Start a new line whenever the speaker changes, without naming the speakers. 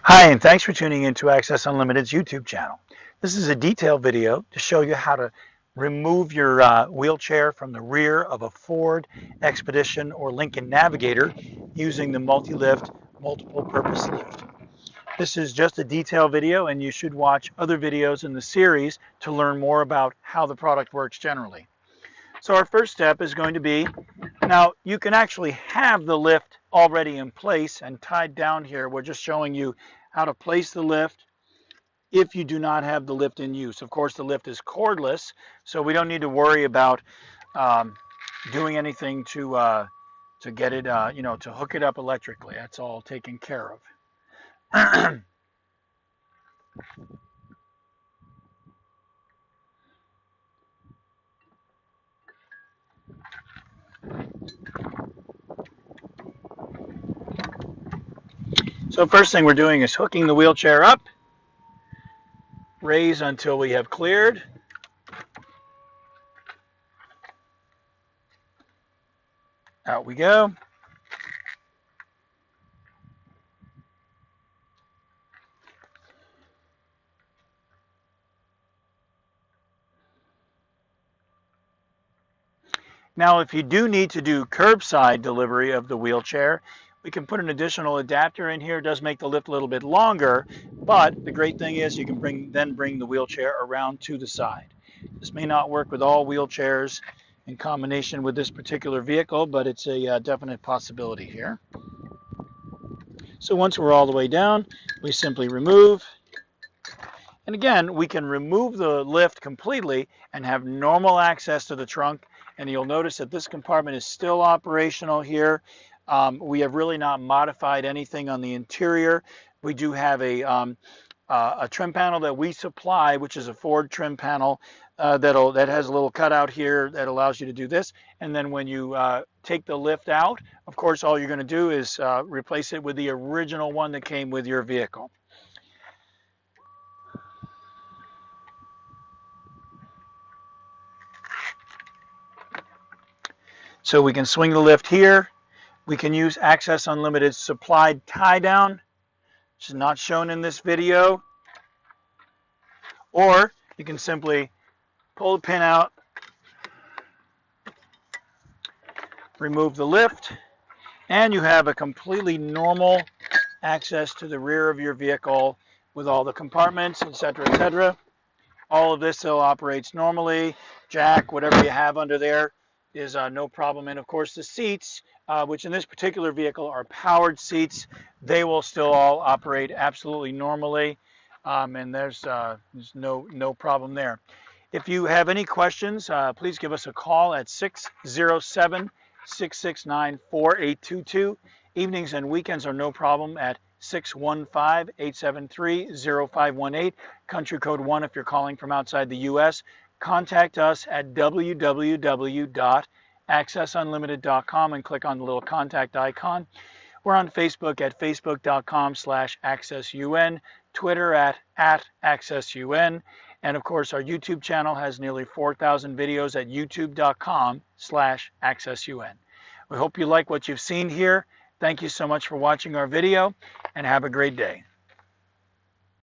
Hi, and thanks for tuning in to Access Unlimited's YouTube channel. This is a detailed video to show you how to remove your wheelchair from the rear of a Ford Expedition or Lincoln Navigator using the Multi-Lift multiple purpose lift. This is just a detailed video, and you should watch other videos in the series to learn more about how the product works generally. So our first step is going to be, now you can actually have the lift already in place and tied down here. We're just showing you how to place the lift if you do not have the lift in use. Of course, the lift is cordless, so we don't need to worry about doing anything to get it, to hook it up electrically. That's all taken care of. So first thing we're doing is hooking the wheelchair up, raise until we have cleared. Out we go. Now, if you do need to do curbside delivery of the wheelchair, we can put an additional adapter in here. It does make the lift a little bit longer, but the great thing is you can then bring the wheelchair around to the side. This may not work with all wheelchairs in combination with this particular vehicle, but it's a definite possibility here. So once we're all the way down, we simply remove. And again, we can remove the lift completely and have normal access to the trunk. And you'll notice that this compartment is still operational here. We have really not modified anything on the interior. We do have a trim panel that we supply, which is a Ford trim panel that has a little cutout here that allows you to do this. And then when you take the lift out, of course, all you're going to do is replace it with the original one that came with your vehicle. So we can swing the lift here. We can use Access Unlimited supplied tie down, which is not shown in this video. Or you can simply pull the pin out, remove the lift, and you have a completely normal access to the rear of your vehicle with all the compartments, etc., etc. All of this still operates normally. Jack, whatever you have under there, is no problem. And of course the seats, which in this particular vehicle are powered seats, they will still all operate absolutely normally, and there's no problem there. If you have any questions, please give us a call at 607-669-4822. Evenings and weekends are no problem at 615-873-0518, country code 1 if you're calling from outside the U.S. Contact us at www.accessunlimited.com and click on the little contact icon. We're on Facebook at facebook.com/accessun, Twitter at accessun, and of course our YouTube channel has nearly 4,000 videos at youtube.com/accessun. We hope you like what you've seen here. Thank you so much for watching our video, and have a great day.